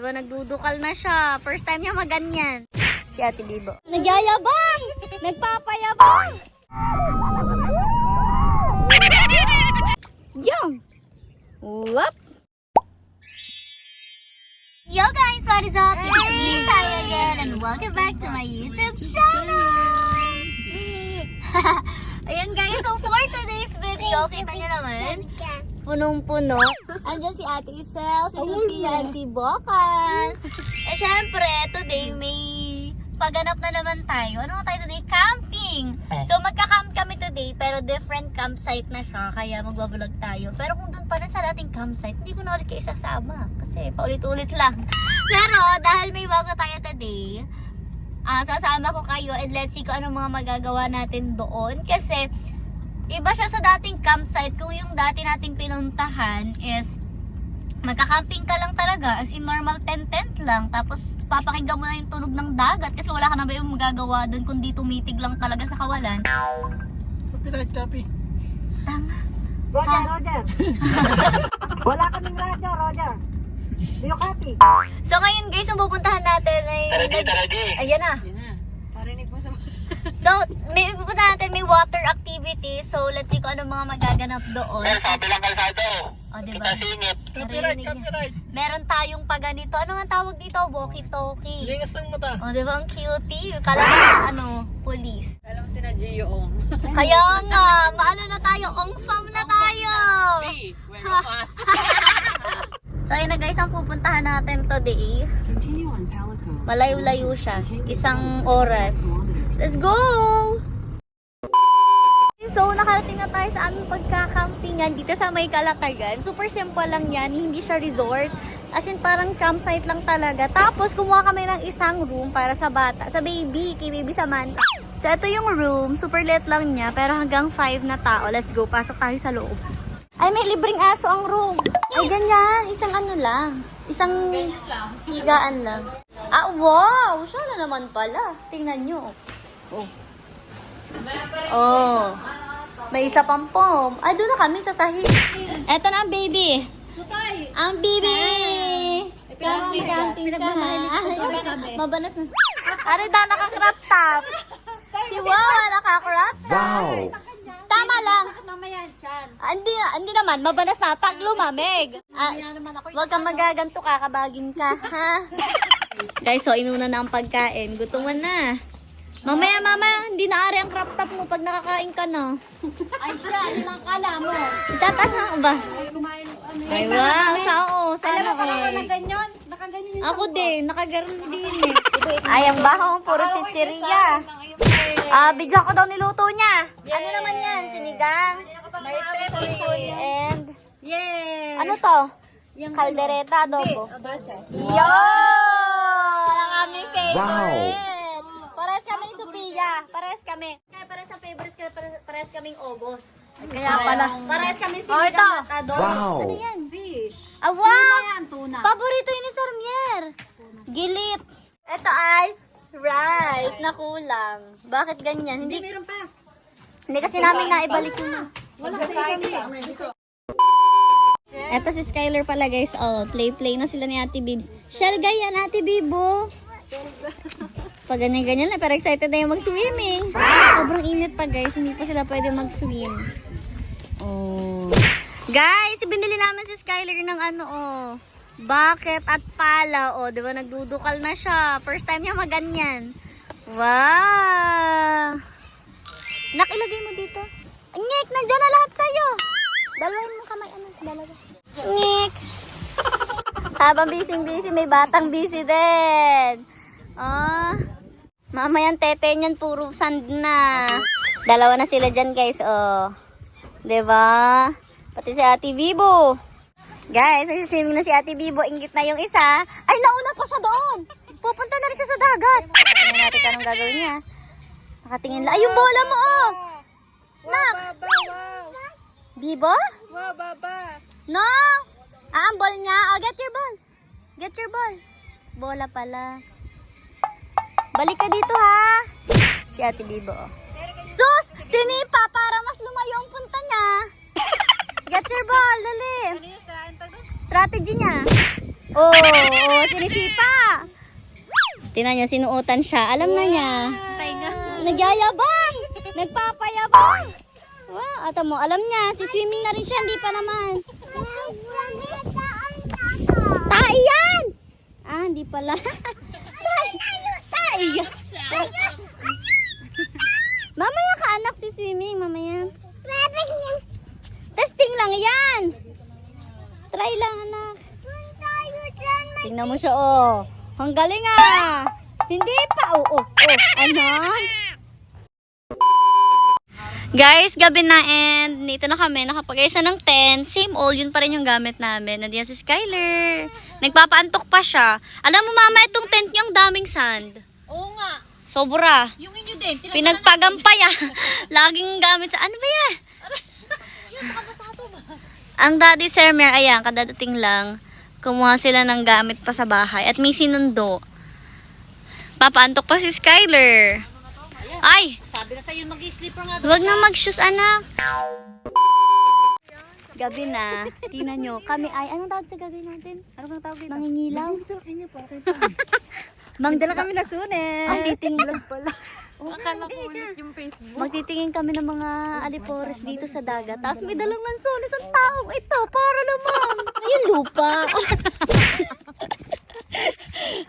Di ba nagdudukal na siya. First time niya maganyan. Si Ate Bibo. Nagyayabang! Nagpapayabang! Yung! Whoop! Yo guys, what is up? It's me, Saya again, and welcome back to my YouTube channel! Ayan guys, so for today's video, kita nyo naman, punong-puno. Andiyan si Ate Isel, si Sophia, at si Bokan. Eh syempre, today may paganap na naman tayo. Ano tayo today? Camping! So magka-camp kami today, pero different campsite na siya, kaya magbablog tayo. Pero kung doon pa rin sa dating campsite, hindi ko na ulit kayo sasama. Kasi paulit-ulit lang. Pero dahil may bago tayo today, sasama ko kayo and let's see kung anong mga magagawa natin doon. Kasi iba siya sa dating campsite. Kung yung dati nating pinuntahan is magka-camping ka lang talaga, as in normal tent lang, tapos papakinggan mo na yung tunog ng dagat kasi wala ka na ba yung magagawa doon kundi tumitig lang talaga sa kawalan. Copyright copy. Tama. Roger. Wala kaming radyo, Roger. Do you copy? So ngayon guys, ang pupuntahan natin ay ayan na. Parinig mo sa... So, may pupuntahan natin, may water activity. So, let's see kung ano mga magaganap doon. Bilang kalsado. O, diba? Singit. Copyright, Narinig niya. copyright. Meron tayong paganito. Ano nga tawag dito? Walkie-talkie. Lingas ng mata. O, diba? Ang cutie. Kala mo na, police. Alam mo si na Gio Ong. Kaya nga, maano na tayo? Ong-fam na tayo! Where of us? So, ayun na guys, ang pupuntahan natin today. Malayo-layo siya. Isang oras. Let's go! So, nakarating na tayo sa aming pagkakampingan dito sa May Kalatagan. Super simple lang yan. Hindi siya resort. As in, parang campsite lang talaga. Tapos, kumuha kami ng isang room para sa bata. Sa baby, kay baby Samantha. So, ito yung room. Super liit lang niya. Pero hanggang 5 na tao. Let's go. Pasok tayo sa loob. Ay, may libreng aso ang room. Ay, ganyan. Isang ano lang. Isang higaan lang. Ah, wow! Siya na naman pala. Tingnan nyo. Oh. May isa pang pom. Ay, doon na kami sa sahig. Eto na ang baby. Ang baby! Camping ka ha. Mabanas na. Arida, naka-crop top. Si Wawa, naka-crop top. Tama lang. Hindi naman, mabanas na. Pag lumamig. Huwag kang magaganto, kakabagin ka, ha? Guys, so inuna na ang pagkain. Gutuman na. Mamaya, hindi na ari ang crop top mo pag nakakain ka na. Ay siya, yun ang kala mo. Tatas na ba? Ay, wow. Sana Alam mo ganyan? Nakaganyan yung Ako din, nakagaroon din eh. Ay, ang baho, puro chichirya. Bigyan ko daw niluto niya. Ano naman yan? Sinigang, seafood, and... Yeah! Ano to? Kaldereta, adobo. Yun! Ang aming favorite. Parehas kami ni Sophia. Parehas kami. Kaya parehas sa favorites, parehas kaming August. Kaya pala. Parehas kami sinigang at adobo. Wow! Ano yan? Fish. Ah, wow! Yan, tuna. Paborito yun ni Sir Mier. Gilit. Ito ay rice na kulang. Bakit ganyan? Hindi Meron pa. kasi namin naibalik yun. Wala sa isang Ito si Skylar pala guys. Oh, play na sila ni Ate Bibs. Shell yan, Ate Bibo. Pag ganyan-ganyan lang, pero excited na yung mag-swimming. Sobrang init pa guys. Hindi pa sila pwede mag-swim. Oh. Guys, binili namin si Skylar ng bucket at pala. Oh, di ba nagdudukal na siya. First time niya maganyan. Wow! Nakilagay mo dito. Ngek, nandiyan na lahat sa'yo. Dalahin mo kamay, dalawa. Ngek! Habang busy, may batang busy din. Oh, mamayang tete niyan, puro sand na. Dalawa na sila dyan guys, oh. Diba? Pati si Ate Bibo. Guys, nagsiswimming na si Ate Bibo. Ingit na yung isa. Ay, nauna pa siya doon. Pupunta na rin siya sa dagat. Tingnan natin anong gagawin niya. Nakatingin lang. Ay, yung bola mo, oh. Nak. Bibo? Wow, baba. No. Ang ball niya. Oh, get your ball. Get your ball. Bola pala. Balik ka dito, ha. Si Ate Bibo, oh. Sus! Sinipa para mas lumayo ang punta niya. Get your ball, dali. Strategy niya. Oh, sinisipa. Tingnan niyo, sinuotan siya. Alam na niya. Nagyayabang! Nagpapayabang! Wow, ata mo, alam niya. Si swimming na rin siya, hindi pa naman. Tai yan! Ah, hindi pala. Tai yan. Mamaya ka anak si swimming, mamaya. Testing lang yan. Try lang anak. Tingnan mo siya oh. Ang galing ah. Hindi pa. Oh. Ano? Guys, gabi na and dito na kami. Nakapag-ayos na ng tent. Same old, yun pa rin yung gamit namin. Nandiyan si Skyler. Nagpapaantok pa siya. Alam mo mama, itong tent niyo ang daming sand. Oo nga. Sobra. Yung inyo din. Pinagpagampaya. Laging gamit sa ano ba yan? Ang daddy Sir Mer, ayan, kadadating lang. Kumuha sila ng gamit pa sa bahay. At may sinundo. Papaantok pa si Skyler. Ay! Sabi na sa'yo mag-sleeper nga. Huwag na mag-shoes, anak. Gabi na. Tingnan nyo. Kami ay, anong tawag sa gabi natin? Anong tawag dito? Mangingilaw. Dala kami na sunet. Ang titingin pala. Akala ko ulit yung Facebook. Magtitingin kami ng mga alipores dito sa dagat. Tapos may dalang lansones ang taong ito. Para naman. Ayun, lupa.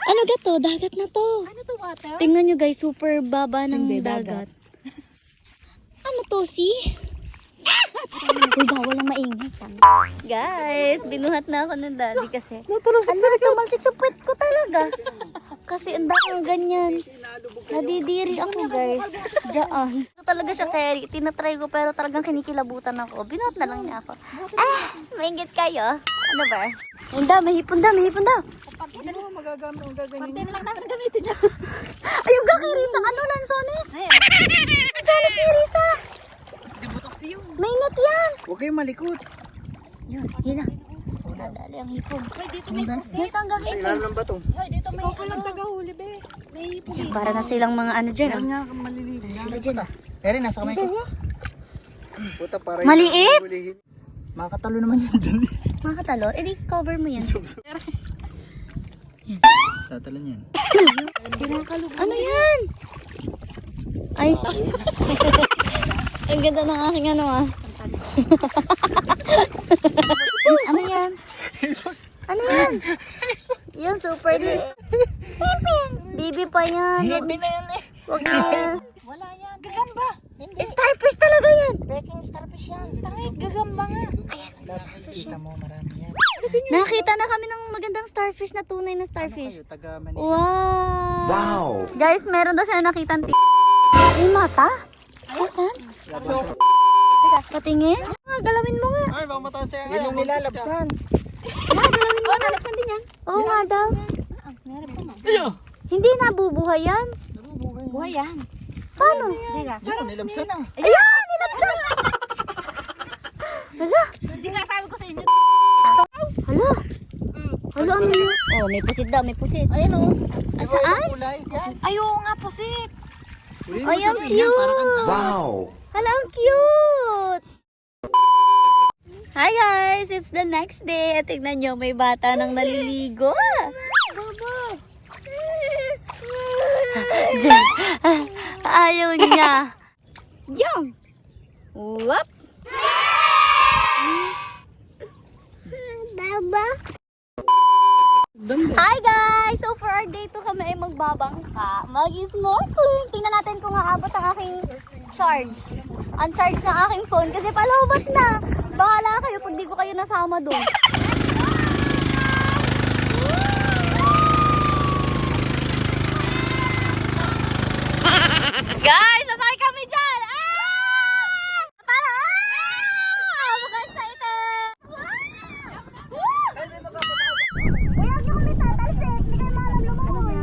Ano ga to? Dagat na to. Ano to, water? Tingnan nyo guys, super baba ng Hindi, dagat. Ano to, see? Uy, bawal lang maingay. Guys, binuhat na ako ng daddy kasi. Ano, tumalsik sa puwet ko talaga. Kasi ang daming ganyan. Nadidiri ako guys. Diyan. Ito talaga siya carry. Tinatry ko pero talagang kinikilabutan ako. Binuhat na lang niya ako. Maingit kayo. Ano ba? Hindi, may hipon daw. Ano mo magagamit ang gaganyan? Pati na lang namin gamitin niya. Ay, yung kakirisa. Ano, lansones? Lansones ni Risa. May net yan. Huwag kayong malikot. Yun na. Nadali ang hipon. Hoy, dito may pusit. Yes, hanggang hipon. Ilalim ng bato. Hoy, dito may lang tagahuli, be. May pusit. Para na silang mga ano dyan. Yan nga, maliliit. Sila dyan. Erin, nasa kamay ko. Puta, para Maliit? makakatalo naman yan dyan. Mga katalor, edi cover mo yan. Tatalan yan. Ano yan? Ay. Ang ganda ng aking ano ah. Ano yan? Ano yan? Yung super liit. Baby pa yan. Baby na yan eh. Huwag na yan. Wala yan. Gagamba. Hindi. Starfish talaga yan. Peking starfish yan. Tangit, gagamba nga. Ayan. Kita mo, marami yan. Nakita na kami ng magandang starfish na tunay na starfish. Kayo, taga Manila. Wow! Guys, meron daw sila nakitang may mata? Asan? Patingin? Galawin mo nga. Ay, baka mataas yan. Yan yung nilalabsan. Galawin mo. Nalabsan din yan. Oo nga daw. Hindi nabubuhay yan. Buhay yan. Paano? Yan, nilabsan na. Ayan! Nilabsan! Hala! Hindi nga sabi ko sa inyo. Hala! Hala, ano yun? Oh, may pusit daw, may pusit. Ayan o. Saan? Ay, oo nga, pusit. Ay, ang cute! Wow! Hala, ang cute! Hi guys! It's the next day. At tignan nyo, may bata nang naliligo. Ayaw niya. Yung! Whoop! Baba! Hi guys! So for our day 2 kami ay magbabangka. Mag-snorkeling. Tingnan natin kung aabot ang aking charge. Ang charge ng aking phone kasi palobot na. Bahala kayo pag di ko kayo nasama doon. Guys, nasakay kami dyan! Ah! Para! Ah! Maka-excited! Kaya nyo kami tatalsik, hindi kayo malam lumungon.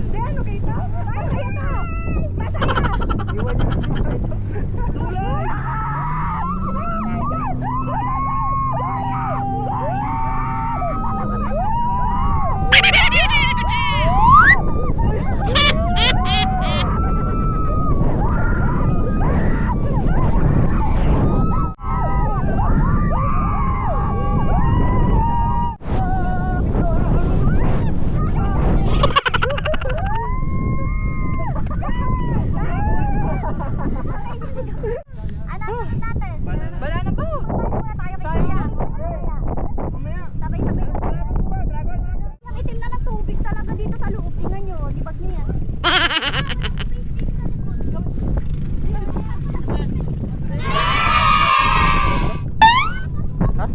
Hindi, ano kayo ito? Ay, kayo ito! Masaya! Pag-ibag niya yan. Ha?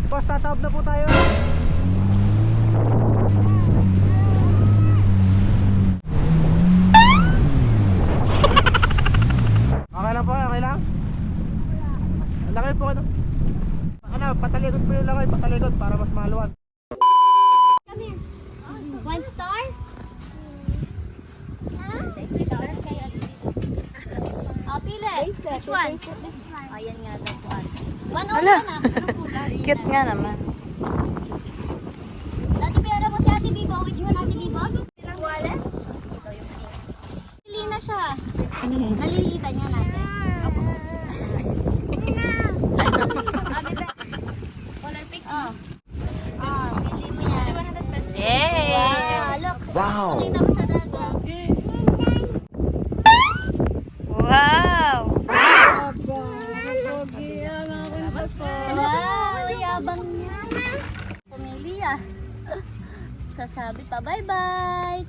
Boss, tatawag na po tayo. Okay lang po, okay lang? Lagay po ano? Ano, patalikod po yung lagay, patalikod para mas maluwag. Come here. 1 star? Pili. Which one? Ayan nga daw po. 1 okay na. Cute nga naman. Ate Piara mo si Ate Bibo. Which one, Ate Bibo? Wallet? Pili na siya. Nalilitan niya natin. Color pick. Oh. Pili mo yan. Yay! Wow, look. Wow. Pakita mo sa dada. Wow! Wow, yabang niya. Pumili ah. Sasabi pa bye-bye.